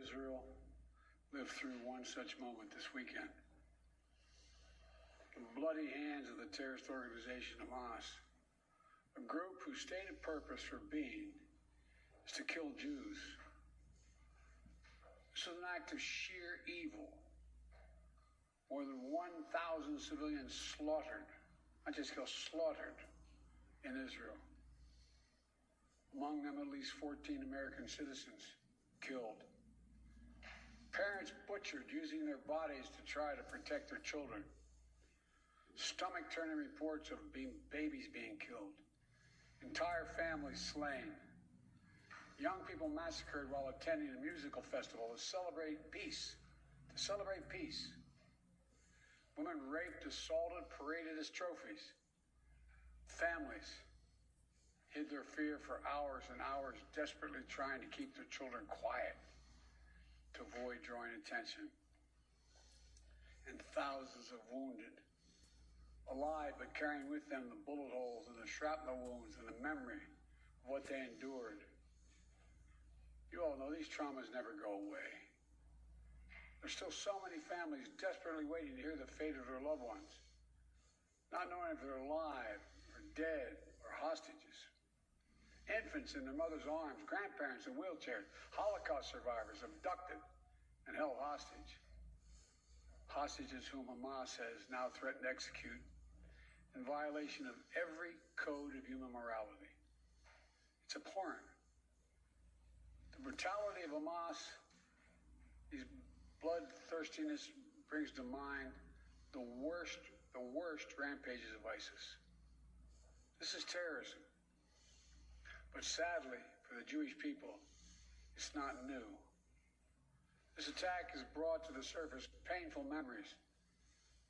Israel lived through one such moment this weekend. The bloody hands of the terrorist organization Hamas, a group whose stated purpose for being is to kill Jews. This was an act of sheer evil. More than 1,000 civilians slaughtered, not just killed, slaughtered in Israel. Among them, at least 14 American citizens killed. Parents butchered using their bodies to try to protect their children. Stomach-turning reports of babies being killed. Entire families slain. Young people massacred while attending a musical festival to celebrate peace. Women raped, assaulted, paraded as trophies. Families hid their fear for hours and hours, desperately trying to keep their children quiet to avoid drawing attention. And thousands of wounded, alive but carrying with them the bullet holes and the shrapnel wounds and the memory of what they endured. You all know these traumas never go away. There's still so many families desperately waiting to hear the fate of their loved ones, not knowing if they're alive or dead or hostages. Infants in their mother's arms, grandparents in wheelchairs, Holocaust survivors abducted and held hostage. Hostages whom Hamas has now threatened to execute in violation of every code of human morality. It's abhorrent. The brutality of Hamas, these bloodthirstiness brings to mind the worst rampages of ISIS. This is terrorism. But sadly, for the Jewish people, it's not new. This attack has brought to the surface painful memories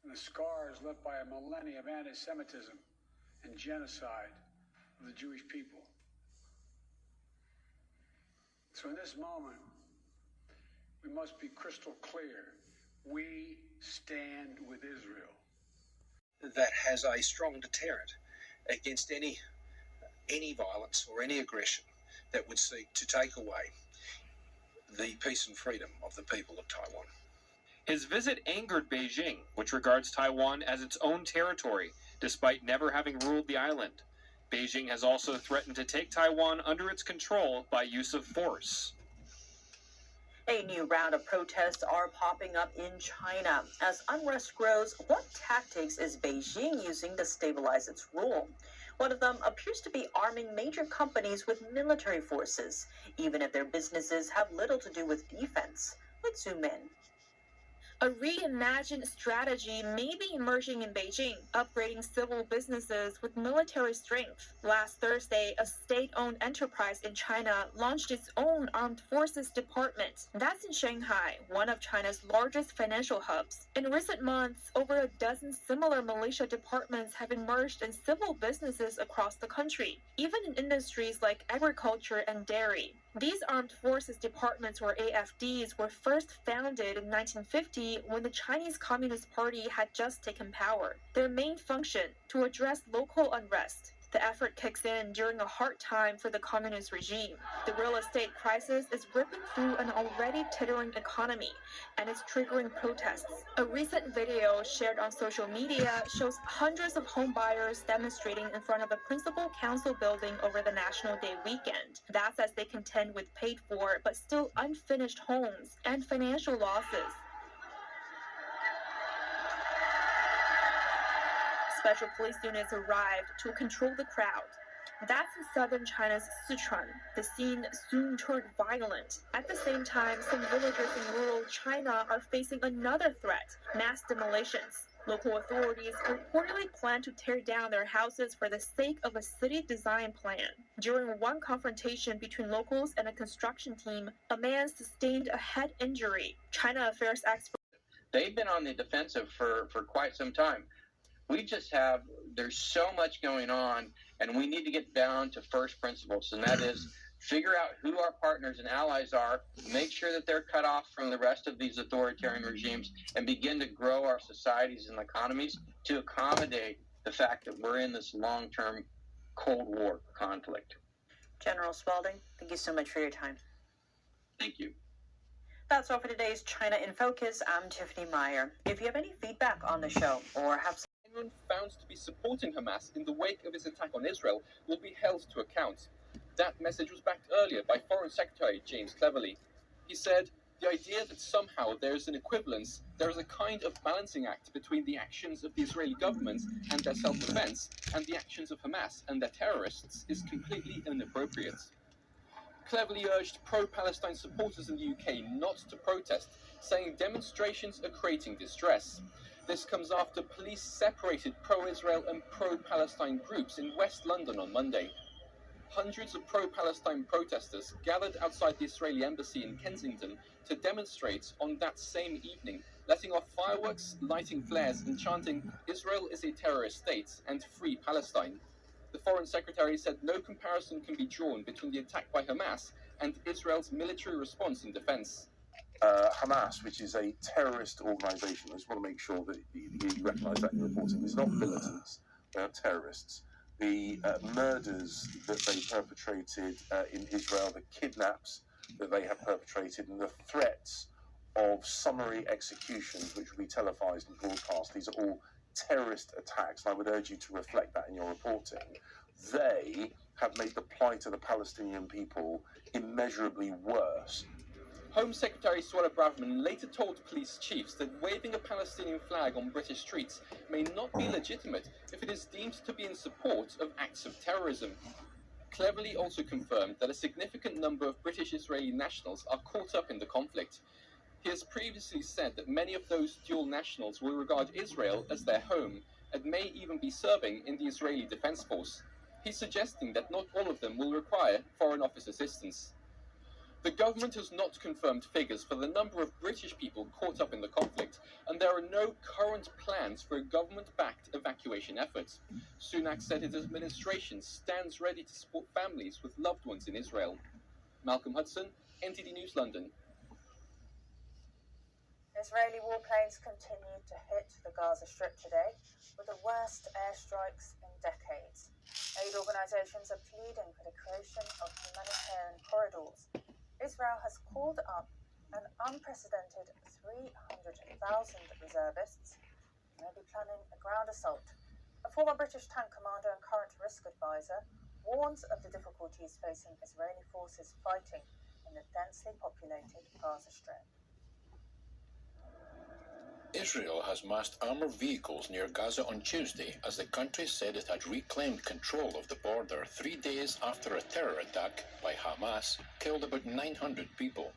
and the scars left by a millennia of anti-Semitism and genocide of the Jewish people. So in this moment, we must be crystal clear. We stand with Israel. That has a strong deterrent against any violence or any aggression that would seek to take away the peace and freedom of the people of Taiwan. His visit angered Beijing, which regards Taiwan as its own territory, despite never having ruled the island. Beijing has also threatened to take Taiwan under its control by use of force. A new round of protests are popping up in China. As unrest grows, what tactics is Beijing using to stabilize its rule? One of them appears to be arming major companies with military forces, even if their businesses have little to do with defense. Let's zoom in. A reimagined strategy may be emerging in Beijing, upgrading civil businesses with military strength. Last Thursday, a state-owned enterprise in China launched its own armed forces department. That's in Shanghai, one of China's largest financial hubs. In recent months, over a dozen similar militia departments have emerged in civil businesses across the country, even in industries like agriculture and dairy. These armed forces departments, or AFDs, were first founded in 1950 when the Chinese Communist Party had just taken power. Their main function, to address local unrest. The effort kicks in during a hard time for the communist regime. The real estate crisis is ripping through an already teetering economy, and it's triggering protests. A recent video shared on social media shows hundreds of home buyers demonstrating in front of the principal council building over the National Day weekend. That's as they contend with paid for but still unfinished homes and financial losses. Special police units arrived to control the crowd. That's in southern China's Sichuan. The scene soon turned violent. At the same time, some villagers in rural China are facing another threat: mass demolitions. Local authorities reportedly plan to tear down their houses for the sake of a city design plan. During one confrontation between locals and a construction team, a man sustained a head injury. China affairs expert. They've been on the defensive for quite some time. There's so much going on, and we need to get down to first principles, and that is figure out who our partners and allies are, make sure that they're cut off from the rest of these authoritarian regimes, and begin to grow our societies and economies to accommodate the fact that we're in this long-term Cold War conflict. General Spalding, thank you so much for your time. Thank you. That's That's all for today's China in Focus. I'm Tiffany Meyer. If you have any feedback on the show or have anyone found to be supporting Hamas in the wake of its attack on Israel will be held to account. That message was backed earlier by Foreign Secretary James Cleverly. He said, the idea that somehow there is an equivalence, there is a kind of balancing act between the actions of the Israeli government and their self-defense and the actions of Hamas and their terrorists is completely inappropriate. Cleverly urged pro-Palestine supporters in the UK not to protest, saying demonstrations are creating distress. This comes after police separated pro-Israel and pro-Palestine groups in West London on Monday. Hundreds of pro-Palestine protesters gathered outside the Israeli embassy in Kensington to demonstrate on that same evening, letting off fireworks, lighting flares and chanting, "Israel is a terrorist state and free Palestine." The Foreign Secretary said no comparison can be drawn between the attack by Hamas and Israel's military response in defense. Hamas, which is a terrorist organisation, I just want to make sure that you recognise that in your reporting, is not militants, they are terrorists. The murders that they perpetrated in Israel, the kidnaps that they have perpetrated, and the threats of summary executions, which will be televised and broadcast, these are all terrorist attacks, and I would urge you to reflect that in your reporting. They have made the plight of the Palestinian people immeasurably worse. Home Secretary Suella Braverman later told police chiefs that waving a Palestinian flag on British streets may not be legitimate if it is deemed to be in support of acts of terrorism. Cleverly also confirmed that a significant number of British Israeli nationals are caught up in the conflict. He has previously said that many of those dual nationals will regard Israel as their home and may even be serving in the Israeli Defense Force. He's suggesting that not all of them will require Foreign Office assistance. The government has not confirmed figures for the number of British people caught up in the conflict, and there are no current plans for a government-backed evacuation effort. Sunak said his administration stands ready to support families with loved ones in Israel. Malcolm Hudson, NTD News, London. Israeli warplanes continue to hit the Gaza Strip today with the worst airstrikes in decades. Aid organisations are pleading for the creation of humanitarian corridors. Israel has called up an unprecedented 300,000 reservists and may be planning a ground assault. A former British tank commander and current risk advisor warns of the difficulties facing Israeli forces fighting in the densely populated Gaza Strip. Israel has massed armoured vehicles near Gaza on Tuesday as the country said it had reclaimed control of the border 3 days after a terror attack by Hamas killed about 900 people.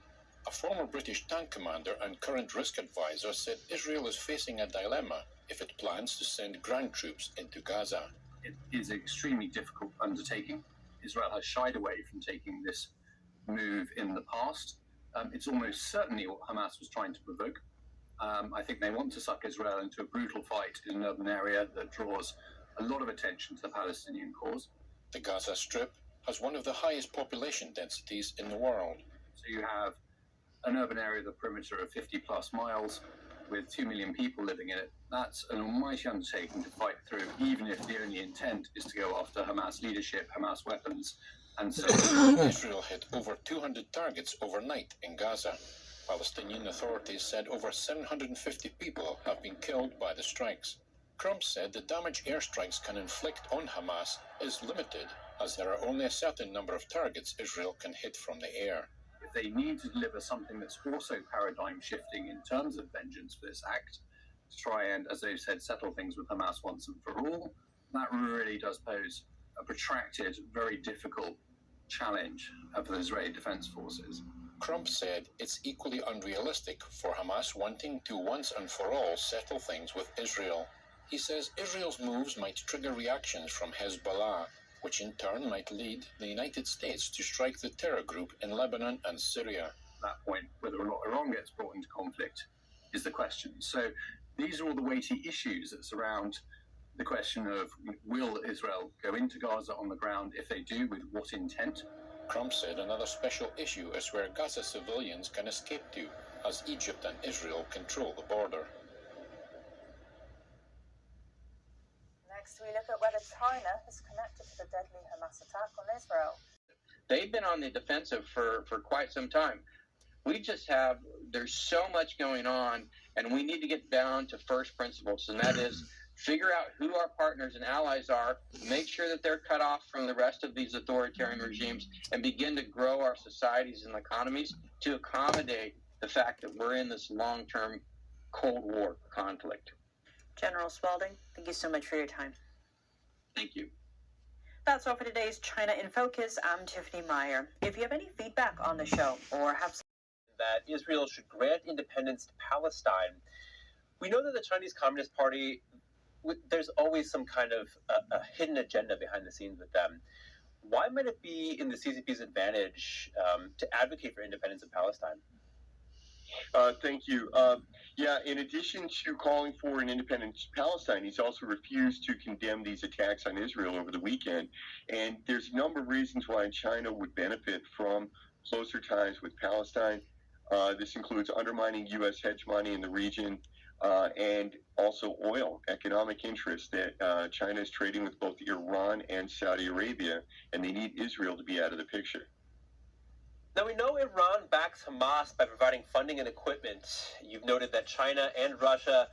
A former British tank commander and current risk advisor said Israel is facing a dilemma if it plans to send ground troops into Gaza. It is an extremely difficult undertaking. Israel has shied away from taking this move in the past. It's almost certainly what Hamas was trying to provoke. I think they want to suck Israel into a brutal fight in an urban area that draws a lot of attention to the Palestinian cause. The Gaza Strip has one of the highest population densities in the world. So you have an urban area, the perimeter of 50 plus miles, with 2 million people living in it. That's an almighty undertaking to fight through, even if the only intent is to go after Hamas leadership, Hamas weapons, and so on. Israel hit over 200 targets overnight in Gaza. Palestinian authorities said over 750 people have been killed by the strikes. Trump said the damage airstrikes can inflict on Hamas is limited, as there are only a certain number of targets Israel can hit from the air. If they need to deliver something that's also paradigm shifting in terms of vengeance for this act, to try and, as they've said, settle things with Hamas once and for all, that really does pose a protracted, very difficult challenge for the Israeli Defense Forces. Trump said it's equally unrealistic for Hamas wanting to once and for all settle things with Israel. He says Israel's moves might trigger reactions from Hezbollah, which in turn might lead the United States to strike the terror group in Lebanon and Syria. At that point, whether or not Iran gets brought into conflict is the question. So these are all the weighty issues that surround the question of will Israel go into Gaza on the ground? If they do, with what intent? Trump said another special issue is where Gaza civilians can escape to, as Egypt and Israel control the border. Next, we look at whether China is connected to the deadly Hamas attack on Israel. They've been on the defensive for quite some time. We just have, there's so much going on, and we need to get down to first principles, and that is figure out who our partners and allies are, make sure that they're cut off from the rest of these authoritarian regimes, and begin to grow our societies and economies to accommodate the fact that we're in this long-term Cold War conflict. General Spalding, thank you so much for your time. Thank you. That's all for today's China in Focus. I'm Tiffany Meyer. If you have any feedback on the show or have that Israel should grant independence to Palestine, we know that the Chinese Communist Party, there's always some kind of a hidden agenda behind the scenes with them. Why might it be in the CCP's advantage to advocate for independence of Palestine? Thank you. Yeah, in addition to calling for an independent Palestine, he's also refused to condemn these attacks on Israel over the weekend. And there's a number of reasons why China would benefit from closer ties with Palestine. This includes undermining U.S. hegemony in the region and also oil, economic interests that China is trading with both Iran and Saudi Arabia, and they need Israel to be out of the picture. Now, we know Iran backs Hamas by providing funding and equipment. You've noted that China and Russia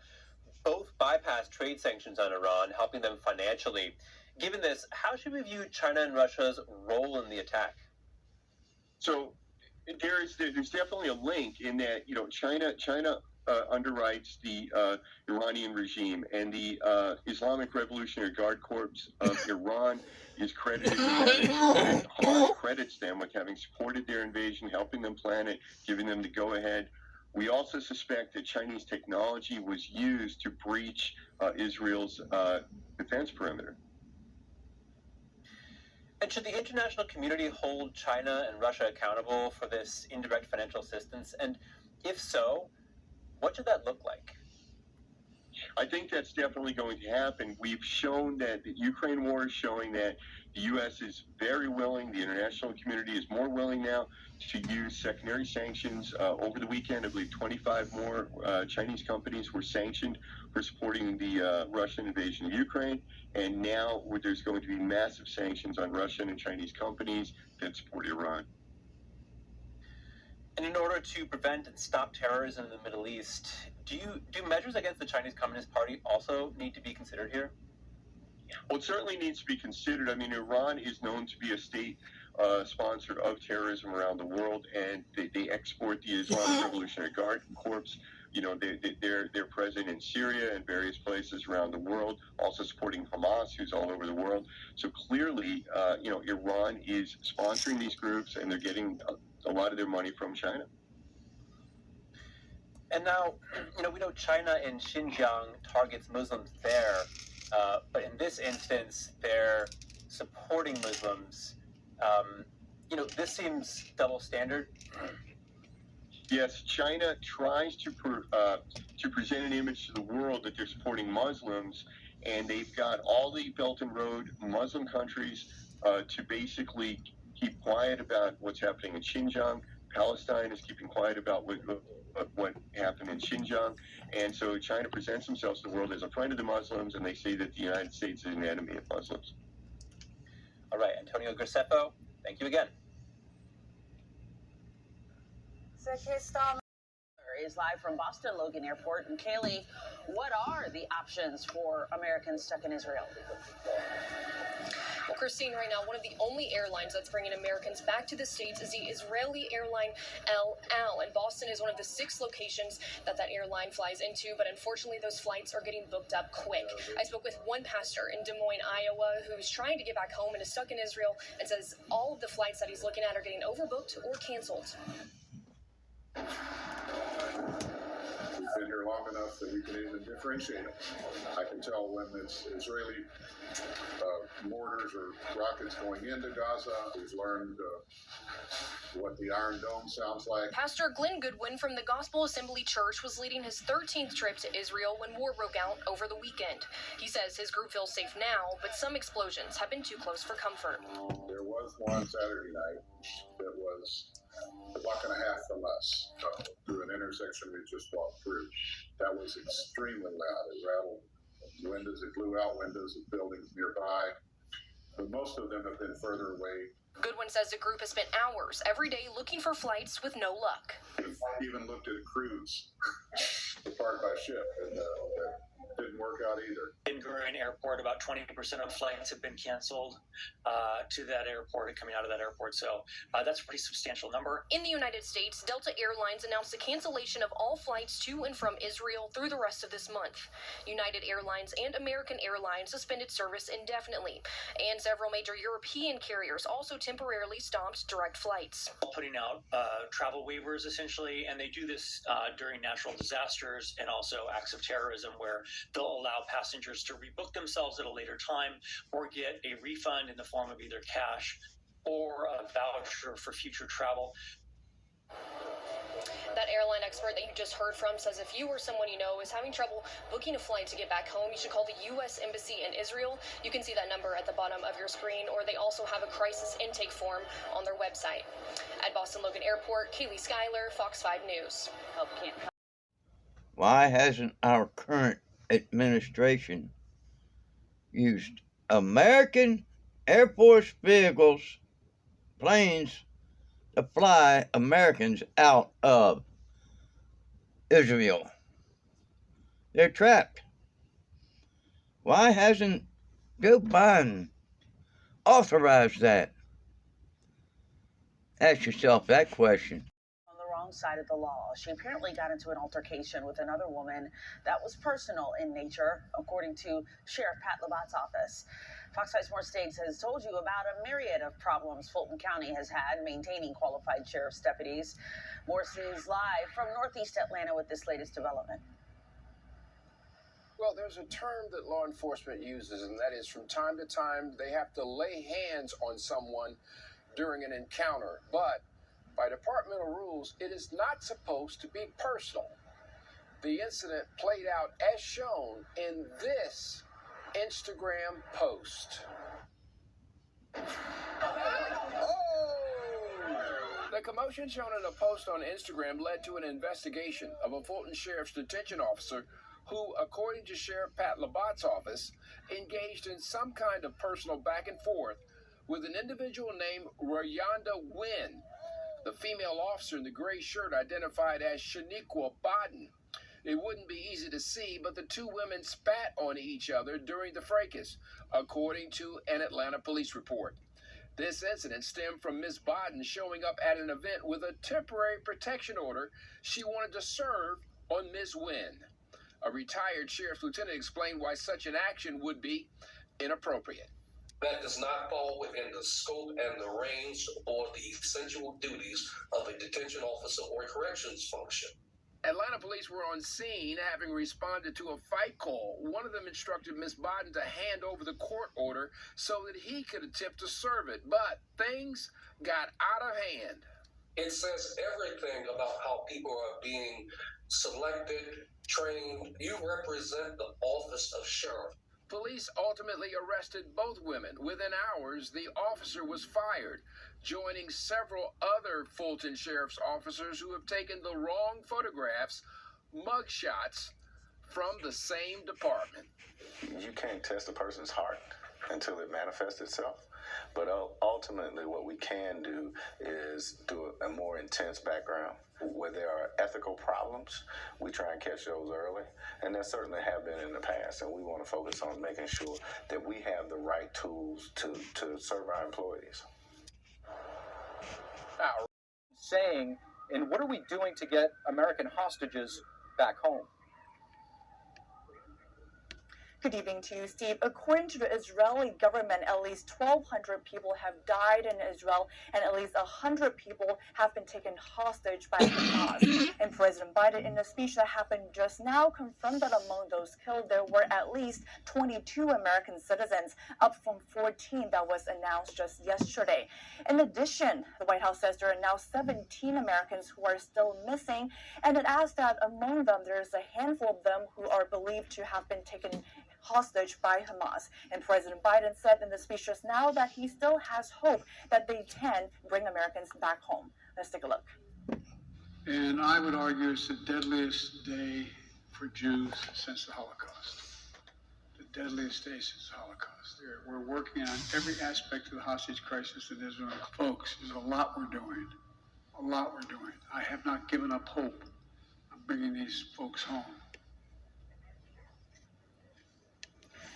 both bypassed trade sanctions on Iran, helping them financially. Given this, how should we view China and Russia's role in the attack? So there's definitely a link in that, you know, China underwrites the Iranian regime, and the Islamic Revolutionary Guard Corps of Iran is credited with that, and Hamas credits them with having supported their invasion, helping them plan it, giving them the go-ahead. We also suspect that Chinese technology was used to breach Israel's defense perimeter. And should the international community hold China and Russia accountable for this indirect financial assistance? And if so, what should that look like? I think that's definitely going to happen. We've shown that the Ukraine war is showing that the U.S. is very willing, the international community is more willing now to use secondary sanctions. Over the weekend, I believe 25 more Chinese companies were sanctioned for supporting the Russian invasion of Ukraine. And now there's going to be massive sanctions on Russian and Chinese companies that support Iran. And in order to prevent and stop terrorism in the Middle East, do measures against the Chinese Communist Party also need to be considered here? Well, it certainly needs to be considered. I mean, Iran is known to be a state sponsor of terrorism around the world, and they export the Islamic Revolutionary Guard Corps. You know, they're present in Syria and various places around the world, also supporting Hamas, who's all over the world. So clearly, you know, Iran is sponsoring these groups, and they're getting a lot of their money from China. And now, you know, we know China in Xinjiang targets Muslims there, but in this instance, they're supporting Muslims. You know, this seems double standard. Yes, China tries to present an image to the world that they're supporting Muslims, and they've got all the Belt and Road Muslim countries to basically keep quiet about what's happening in Xinjiang. Palestine is keeping quiet about what happened in Xinjiang. And so China presents themselves to the world as a friend of the Muslims, and they say that the United States is an enemy of Muslims. All right, Antonio Gracefo, thank you again. Is live from Boston Logan Airport. And Kaylee, what are the options for Americans stuck in Israel? Well, Christine, right now, one of the only airlines that's bringing Americans back to the States is the Israeli airline El Al. And Boston is one of the 6 locations that airline flies into. But unfortunately, those flights are getting booked up quick. I spoke with one pastor in Des Moines, Iowa, who's trying to get back home and is stuck in Israel and says all of the flights that he's looking at are getting overbooked or canceled. We've been here long enough that we can even differentiate them. I can tell when it's Israeli mortars or rockets going into Gaza. We've learned what the Iron Dome sounds like. Pastor Glenn Goodwin from the Gospel Assembly Church was leading his 13th trip to Israel when war broke out over the weekend. He says his group feels safe now, but some explosions have been too close for comfort. There was one Saturday night that was a block and a half from us through an intersection we just walked through. That was extremely loud. It rattled windows, it blew out windows of buildings nearby. But most of them have been further away Goodwin says the group has spent hours every day looking for flights with no luck. We've even looked at cruise to park by ship, and that didn't work out either. In Gurun Airport, about 20% of flights have been canceled to that airport and coming out of that airport. So that's a pretty substantial number. In the United States, Delta Airlines announced the cancellation of all flights to and from Israel through the rest of this month. United Airlines and American Airlines suspended service indefinitely, and several major European carriers also temporarily stopped direct flights. Putting out travel waivers, essentially, and they do this during natural disasters and also acts of terrorism, where they'll allow passengers to rebook themselves at a later time or get a refund in the form of either cash or a voucher for future travel. That airline expert that you just heard from says if you or someone you know is having trouble booking a flight to get back home, you should call the U.S. Embassy in Israel. You can see that number at the bottom of your screen, or they also have a crisis intake form on their website. At Boston Logan Airport, Kaylee Schuyler, Fox 5 News. Why hasn't our current administration used American Air Force vehicles, planes, to fly Americans out of Israel? They're trapped. Why hasn't Joe Biden authorized that? Ask yourself that question. On the wrong side of the law. She apparently got into an altercation with another woman that was personal in nature, according to Sheriff Pat Labatt's office. Fox 5 More States has told you about a myriad of problems Fulton County has had maintaining qualified sheriff's deputies. Morse News live from Northeast Atlanta with this latest development. Well, there's a term that law enforcement uses, and that is from time to time they have to lay hands on someone during an encounter. But by departmental rules, it is not supposed to be personal. The incident played out as shown in this Instagram post. The commotion shown in a post on Instagram led to an investigation of a Fulton Sheriff's detention officer who, according to Sheriff Pat Labatt's office, engaged in some kind of personal back and forth with an individual named Rayonda Wynn. The female officer in the gray shirt identified as Shaniqua Bodden. It wouldn't be easy to see, but the two women spat on each other during the fracas, according to an Atlanta police report. This incident stemmed from Ms. Bodden showing up at an event with a temporary protection order she wanted to serve on Ms. Wynn. A retired sheriff's lieutenant explained why such an action would be inappropriate. That does not fall within the scope and the range or the essential duties of a detention officer or a corrections function. Atlanta police were on scene, having responded to a fight call. One of them instructed Ms. Bodden to hand over the court order so that he could attempt to serve it, but things got out of hand. It says everything about how people are being selected, trained. You represent the office of sheriff. Police ultimately arrested both women. Within hours, the officer was fired, joining several other Fulton Sheriff's officers who have taken the wrong photographs, mugshots, from the same department. You can't test a person's heart until it manifests itself. But ultimately, what we can do is do a more intense background. Where there are ethical problems, we try and catch those early, and there certainly have been in the past, and we want to focus on making sure that we have the right tools to serve our employees. Saying, and what are we doing to get American hostages back home? Good evening to you, Steve. According to the Israeli government, at least 1,200 people have died in Israel, and at least 100 people have been taken hostage by Hamas. And President Biden, in a speech that happened just now, confirmed that among those killed, there were at least 22 American citizens, up from 14 that was announced just yesterday. In addition, the White House says there are now 17 Americans who are still missing, and it adds that among them, there is a handful of them who are believed to have been taken hostage by Hamas. And President Biden said in the speech just now that he still has hope that they can bring Americans back home. Let's take a look. And I would argue it's the deadliest day for Jews since the Holocaust. The deadliest days since the Holocaust. We're working on every aspect of the hostage crisis in Israel. Folks, there's a lot we're doing. A lot we're doing. I have not given up hope of bringing these folks home.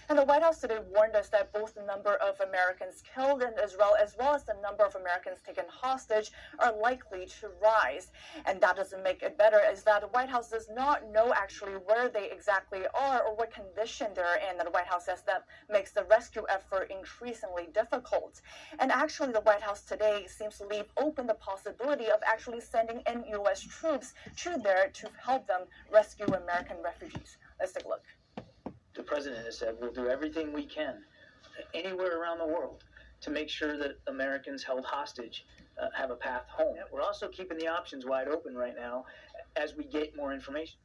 And the White House today warned us that both the number of Americans killed in Israel as well as the number of Americans taken hostage are likely to rise. And that doesn't make it better, is that the White House does not know actually where they exactly are or what condition they're in. And the White House says that makes the rescue effort increasingly difficult. And actually, the White House today seems to leave open the possibility of actually sending in U.S. troops to there to help them rescue American refugees. Let's take a look. The president has said we'll do everything we can anywhere around the world to make sure that Americans held hostage have a path home. We're also keeping the options wide open right now as we get more information.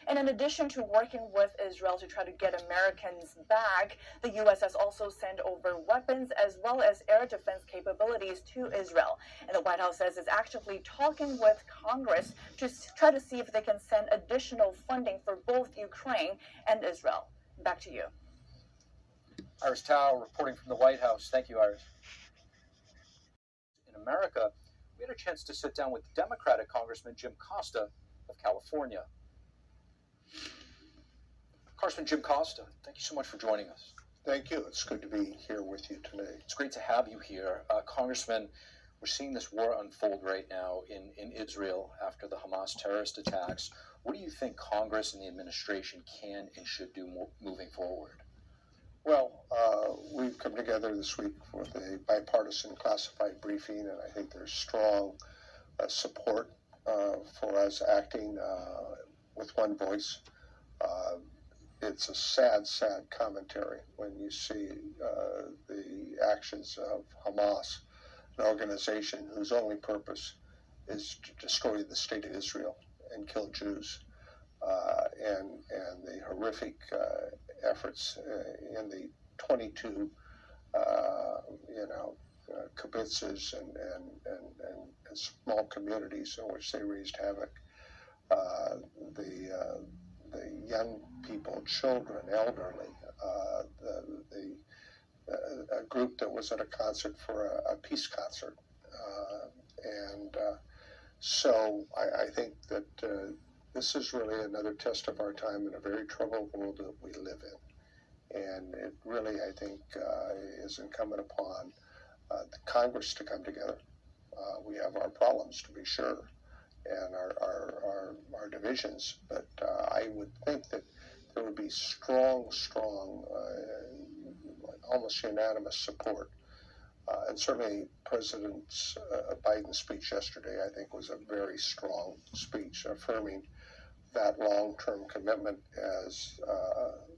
And in addition to working with Israel to try to get Americans back, the U.S. has also sent over weapons as well as air defense capabilities to Israel. And the White House says it's actively talking with Congress to try to see if they can send additional funding for both Ukraine and Israel. Back to you. Iris Tao reporting from the White House. Thank you, Iris. In America, we had a chance to sit down with Democratic Congressman Jim Costa of California. Congressman Jim Costa, thank you so much for joining us. Thank you. It's good to be here with you today. It's great to have you here. Congressman, we're seeing this war unfold right now in Israel after the Hamas terrorist attacks. What do you think Congress and the administration can and should do moving forward? Well, we've come together this week with a bipartisan classified briefing, and I think there's strong support for us acting with one voice. It's a sad, sad commentary when you see the actions of Hamas, an organization whose only purpose is to destroy the state of Israel and kill Jews, and the horrific efforts in the 22 kibbutzes and small communities in which they raised havoc. The young people, children, elderly, a group that was at a concert for a peace concert. So I think that this is really another test of our time in a very troubled world that we live in. And it really, I think, is incumbent upon the Congress to come together. We have our problems, to be sure, and our divisions, but I would think that there would be strong, almost unanimous support. And certainly President Biden's speech yesterday, I think, was a very strong speech, affirming that long-term commitment as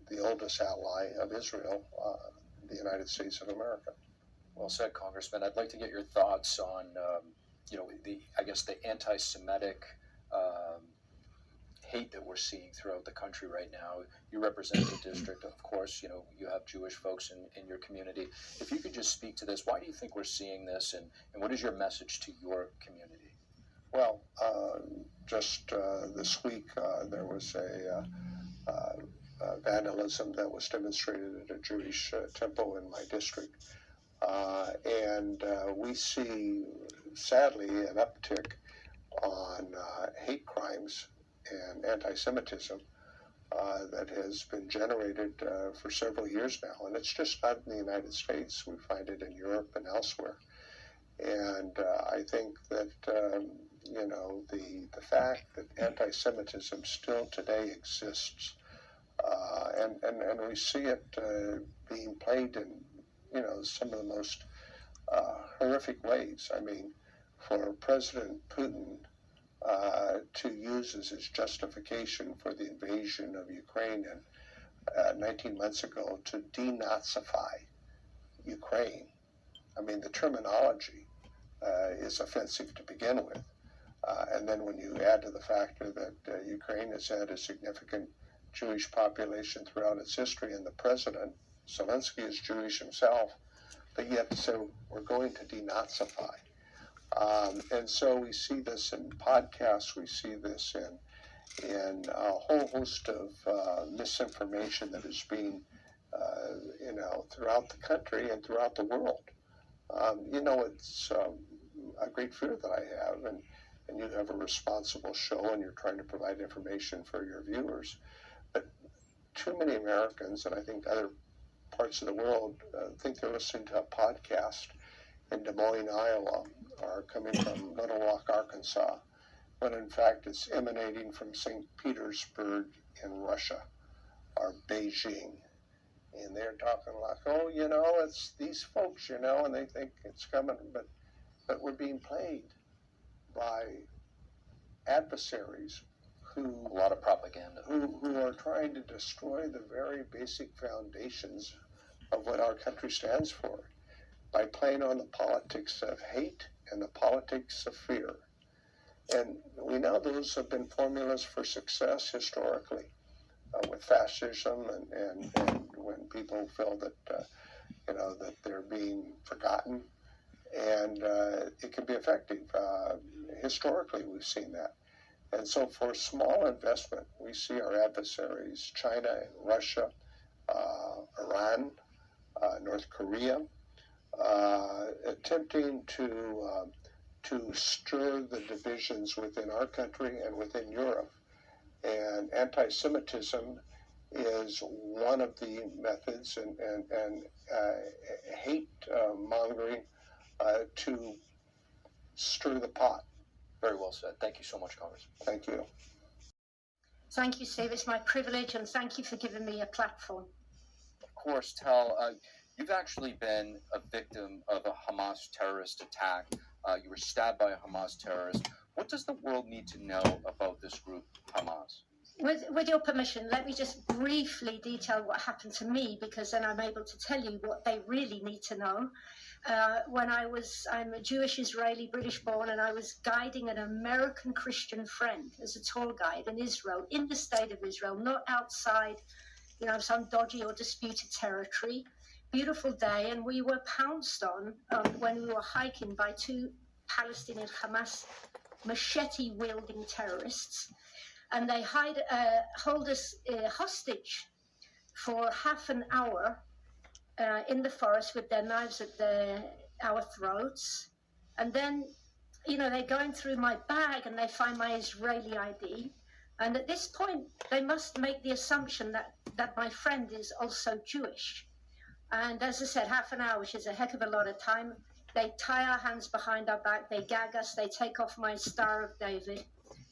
the oldest ally of Israel, the United States of America. Well said, Congressman. I'd like to get your thoughts on the anti-Semitic hate that we're seeing throughout the country right now. You represent the district, of course. You have Jewish folks in your community. If you could just speak to this, why do you think we're seeing this, and what is your message to your community? Well, just this week there was a vandalism that was demonstrated at a Jewish temple in my district. And we see, sadly, an uptick on hate crimes and anti-Semitism that has been generated for several years now. And it's just not in the United States. We find it in Europe and elsewhere. And I think that, the fact that anti-Semitism still today exists, and we see it being played in, some of the most horrific ways. I mean, for President Putin to use as his justification for the invasion of Ukraine 19 months ago to denazify Ukraine. I mean, the terminology is offensive to begin with. And then when you add to the factor that Ukraine has had a significant Jewish population throughout its history, and the president, Zelensky, is Jewish himself, but yet so we're going to denazify. And so we see this in podcasts, we see this in a whole host of misinformation that is being, throughout the country and throughout the world. It's a great fear that I have, and you have a responsible show, and you're trying to provide information for your viewers. But too many Americans, and I think other parts of the world, think they're listening to a podcast in Des Moines, Iowa, or coming from Little Rock, Arkansas, when in fact it's emanating from St. Petersburg in Russia, or Beijing. And they're talking like, oh, it's these folks, and they think it's coming, but we're being played by adversaries who, a lot of propaganda, who are trying to destroy the very basic foundations of what our country stands for by playing on the politics of hate and the politics of fear. And we know those have been formulas for success historically, with fascism and when people feel that that they're being forgotten, and it can be effective. Historically, we've seen that. And so for small investment, we see our adversaries, China and Russia, Iran, North Korea, attempting to stir the divisions within our country and within Europe. And anti-Semitism is one of the methods, and hate mongering to stir the pot. Very well said. Thank you so much, Congressman. Thank you. Thank you, Steve. It's my privilege, and thank you for giving me a platform. Of course, Tal, you've actually been a victim of a Hamas terrorist attack. You were stabbed by a Hamas terrorist. What does the world need to know about this group, Hamas? With your permission, let me just briefly detail what happened to me, because then I'm able to tell you what they really need to know. I'm a Jewish Israeli, British born, and I was guiding an American Christian friend as a tour guide in Israel, in the state of Israel, not outside, some dodgy or disputed territory. Beautiful day, and we were pounced on when we were hiking by two Palestinian Hamas machete-wielding terrorists, and they hold us hostage for half an hour in the forest with their knives at our throats. And then, they're going through my bag and they find my Israeli ID. And at this point, they must make the assumption that my friend is also Jewish. And as I said, half an hour, which is a heck of a lot of time. They tie our hands behind our back, they gag us, they take off my Star of David.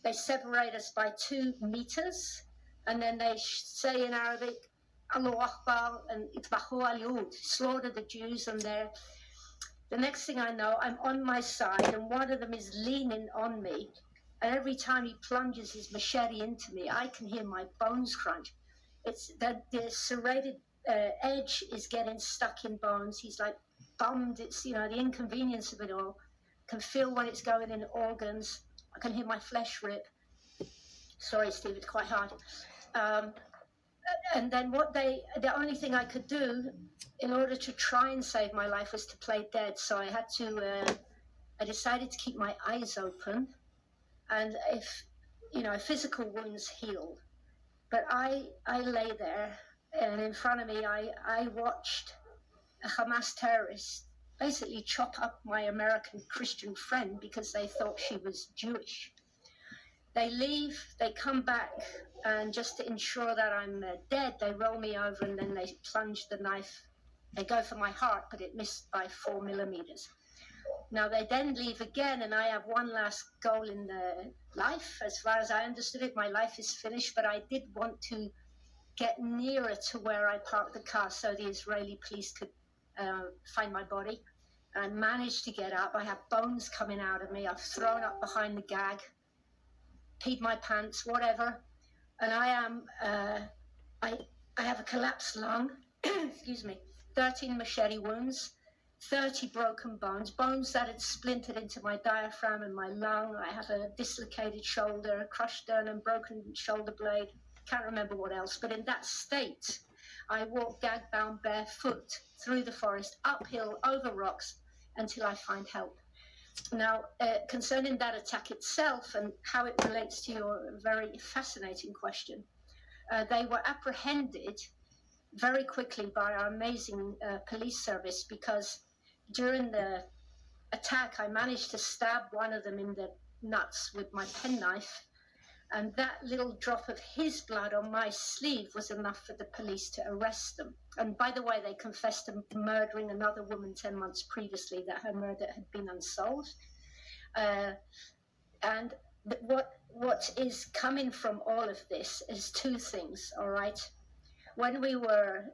They separate us by 2 meters, and then they say in Arabic, Allahu Akbar, and Itbahu al-Yud, slaughter the Jews. And the next thing I know, I'm on my side, and one of them is leaning on me. And every time he plunges his machete into me, I can hear my bones crunch. It's that the serrated edge is getting stuck in bones. He's like bummed. It's, the inconvenience of it all. Can feel when it's going in organs. I can hear my flesh rip. Sorry, Steve, it's quite hard. And then the only thing I could do in order to try and save my life was to play dead. So I decided to keep my eyes open. And if, physical wounds healed. But I lay there, and in front of me, I watched a Hamas terrorist basically chop up my American Christian friend because they thought she was Jewish. They leave, they come back, and just to ensure that I'm dead, they roll me over and then they plunge the knife. They go for my heart, but it missed by 4 millimeters. Now they then leave again, and I have one last goal in life. As far as I understood it, my life is finished, but I did want to get nearer to where I parked the car so the Israeli police could find my body. And I managed to get up. I have bones coming out of me. I've thrown up behind the gag, peed my pants, whatever. And I have a collapsed lung, excuse me, 13 machete wounds, 30 broken bones that had splintered into my diaphragm and my lung. I have a dislocated shoulder, a crushed sternum, broken shoulder blade. Can't remember what else. But in that state, I walked gag-bound barefoot through the forest, uphill, over rocks, until I find help. Now, concerning that attack itself and how it relates to your very fascinating question, they were apprehended very quickly by our amazing police service because during the attack, I managed to stab one of them in the nuts with my penknife, and that little drop of his blood on my sleeve was enough for the police to arrest them. And by the way, they confessed to murdering another woman 10 months previously, that her murder had been unsolved. And what is coming from all of this is two things, all right? When we were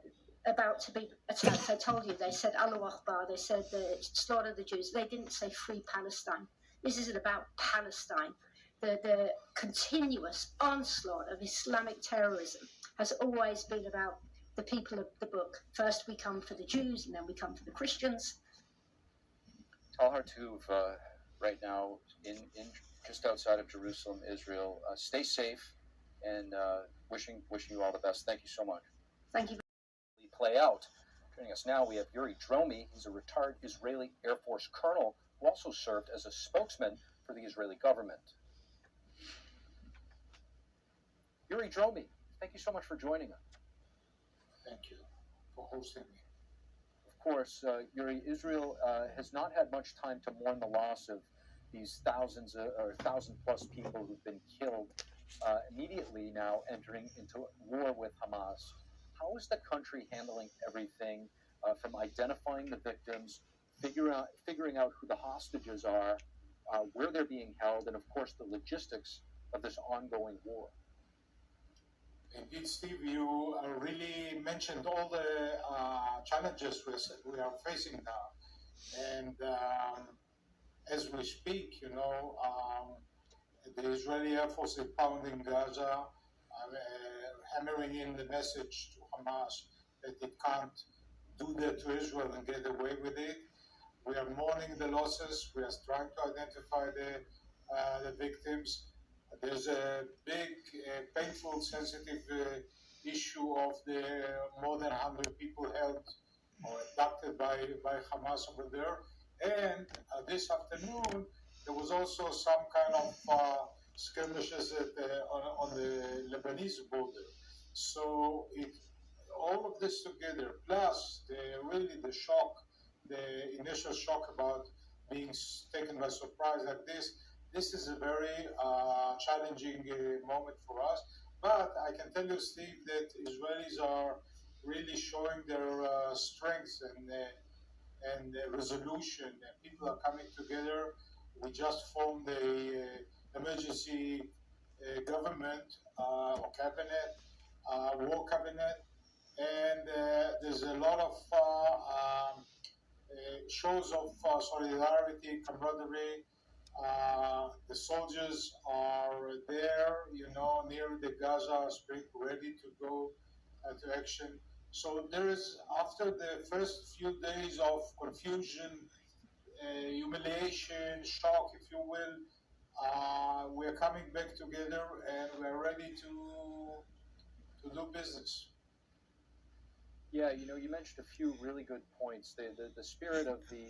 about to be attacked, I told you, they said Allahu Akbar, they said slaughter the Jews. They didn't say free Palestine. This isn't about Palestine. The continuous onslaught of Islamic terrorism has always been about the people of the book. First we come for the Jews, and then we come for the Christians. Tal Hartuv, right now in just outside of Jerusalem, Israel. Stay safe, and wishing you all the best. Thank you so much. Thank you. Play out. Joining us now, we have Yuri Dromi. He's a retired Israeli Air Force colonel who also served as a spokesman for the Israeli government. Yuri Dromi, thank you so much for joining us. Thank you for hosting me. Of course, Yuri, Israel has not had much time to mourn the loss of these thousands or 1,000+ people who've been killed, immediately now entering into war with Hamas. How is the country handling everything from identifying the victims, figuring out who the hostages are, where they're being held, and of course the logistics of this ongoing war? Indeed, Steve, you really mentioned all the challenges we are facing now. And as we speak, the Israeli Air Force is pounding Gaza, hammering in the message to Hamas that it can't do that to Israel and get away with it. We are mourning the losses. We are trying to identify the victims. There's a big, painful, sensitive issue of the more than 100 people held or abducted by Hamas over there. And this afternoon, there was also some kind of skirmishes on the Lebanese border. So all of this together, plus the shock, the initial shock about being taken by surprise like this is a very challenging moment for us. But I can tell you, Steve, that Israelis are really showing their strength and resolution. People are coming together. We just formed a emergency government or cabinet, war cabinet, and there's a lot of shows of solidarity, camaraderie. The soldiers are there, near the Gaza Strip, ready to go to action. So there is, after the first few days of confusion, humiliation, shock, if you will, we're coming back together and we're ready to do business. Yeah, you mentioned a few really good points. The spirit of the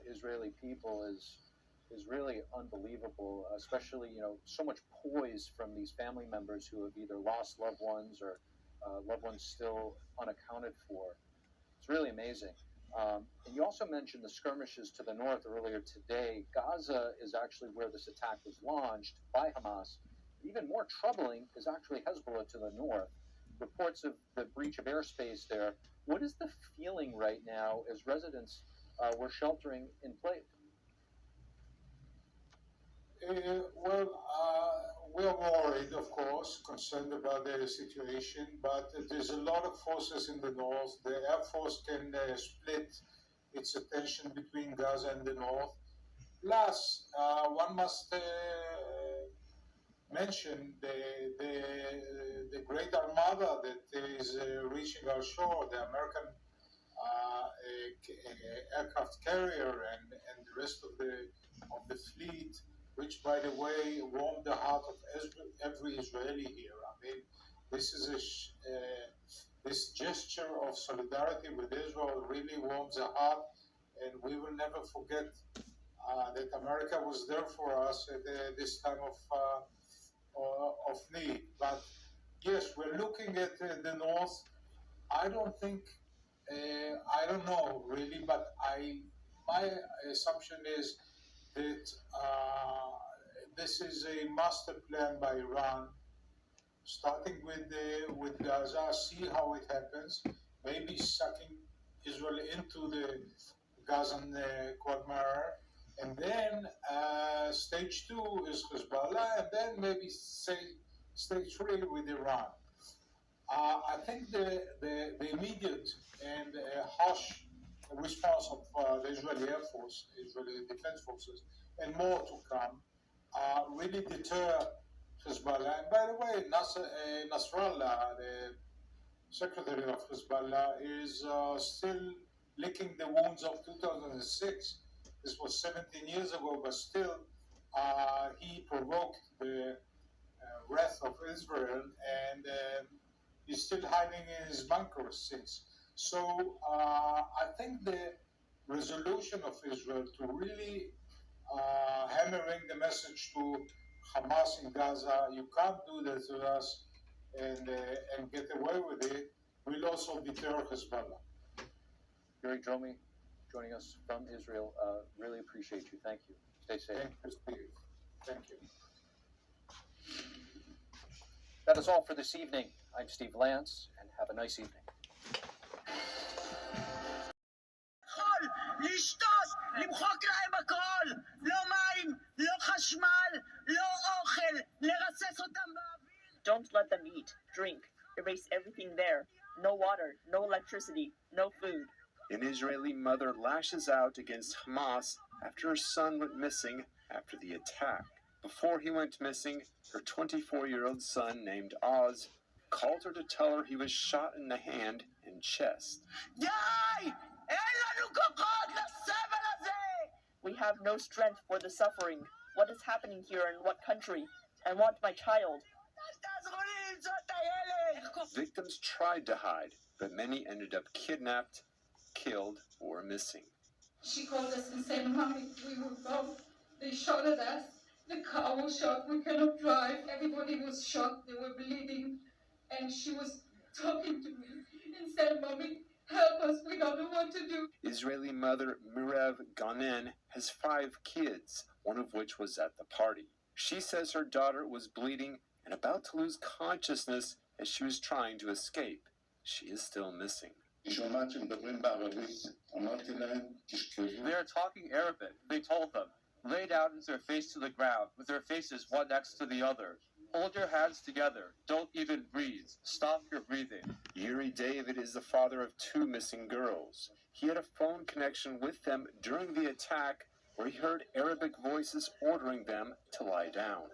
Israeli people is really unbelievable, especially, so much poise from these family members who have either lost loved ones or loved ones still unaccounted for. It's really amazing. And you also mentioned the skirmishes to the north earlier today. Gaza is actually where this attack was launched by Hamas. Even more troubling is actually Hezbollah to the north. Reports of the breach of airspace there. What is the feeling right now as residents were sheltering in place? We are worried, of course, concerned about the situation, but there's a lot of forces in the north. The Air Force can split its attention between Gaza and the north. Plus, one must mention the great armada that is reaching our shore, the American aircraft carrier and the rest of the fleet, which, by the way, warmed the heart of every Israeli here. I mean, this is this gesture of solidarity with Israel really warms the heart, and we will never forget that America was there for us at this time of need. But yes, we're looking at the North. I don't think, I don't know really, but my assumption is that this is a master plan by Iran, starting with Gaza, see how it happens, maybe sucking Israel into the Gazan quagmire, and then stage 2 is Hezbollah, and then maybe stage 3 with Iran. I think the immediate and harsh response of the Israeli Air Force, Israeli Defense Forces, and more to come, really deter Hezbollah. And by the way, Nasrallah, the secretary of Hezbollah, is still licking the wounds of 2006. This was 17 years ago, but still he provoked the wrath of Israel, and he's still hiding in his bunkers since. So I think the resolution of Israel to really hammering the message to Hamas in Gaza, you can't do this to us and get away with it, will also deter Hezbollah. Yuri Dromi, joining us from Israel. Really appreciate you. Thank you. Stay safe. Thank you, Steve. Thank you. That is all for this evening. I'm Steve Lance, and have a nice evening. לשתות, למחוק להם הכל, לא מים, לא חשמל, לא אוכל, לרסס אותם באוויר. Don't let them eat, drink, erase everything there. No water, no electricity, no food. An Israeli mother lashes out against Hamas after her son went missing after the attack. Before he went missing, her 24-year-old son named Oz called her to tell her he was shot in the hand and chest. We have no strength for the suffering. What is happening here in what country? I want my child. Victims tried to hide, but many ended up kidnapped, killed, or missing. She called us and said, Mommy, we will go. They shot at us. The car was shot. We cannot drive. Everybody was shot. They were bleeding. And she was talking to me and said, Mommy, help us. We don't know what to do. Israeli mother Mirav Ganen has 5 kids, one of which was at the party. She says her daughter was bleeding and about to lose consciousness as she was trying to escape. She is still missing. They are talking Arabic. They told them, lay down with their face to the ground, with their faces one next to the other. Hold your hands together. Don't even breathe. Stop your breathing. Yuri David is the father of 2 missing girls. He had a phone connection with them during the attack where he heard Arabic voices ordering them to lie down.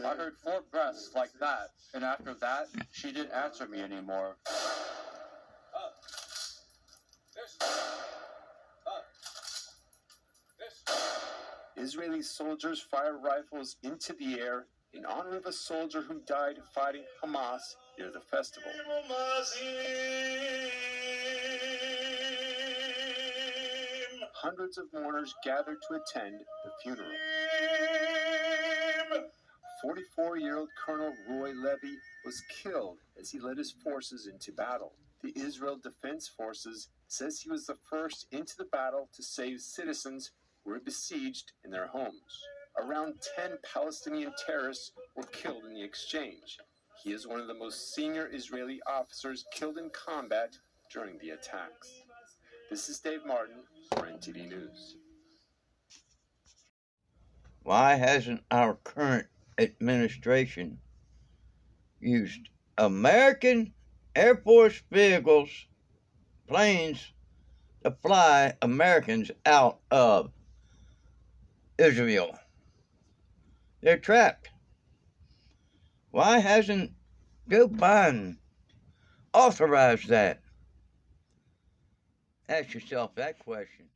I heard 4 breaths like that, and after that, she didn't answer me anymore. Israeli soldiers fire rifles into the air in honor of a soldier who died fighting Hamas near the festival. Hundreds of mourners gathered to attend the funeral. 44-year-old Colonel Roy Levy was killed as he led his forces into battle. The Israel Defense Forces says he was the first into the battle to save citizens who were besieged in their homes. Around 10 Palestinian terrorists were killed in the exchange. He is one of the most senior Israeli officers killed in combat during the attacks. This is Dave Martin for NTD News. Why hasn't our current administration used American Air Force vehicles, planes, to fly Americans out of Israel? They're trapped. Why hasn't Joe Biden authorized that? Ask yourself that question.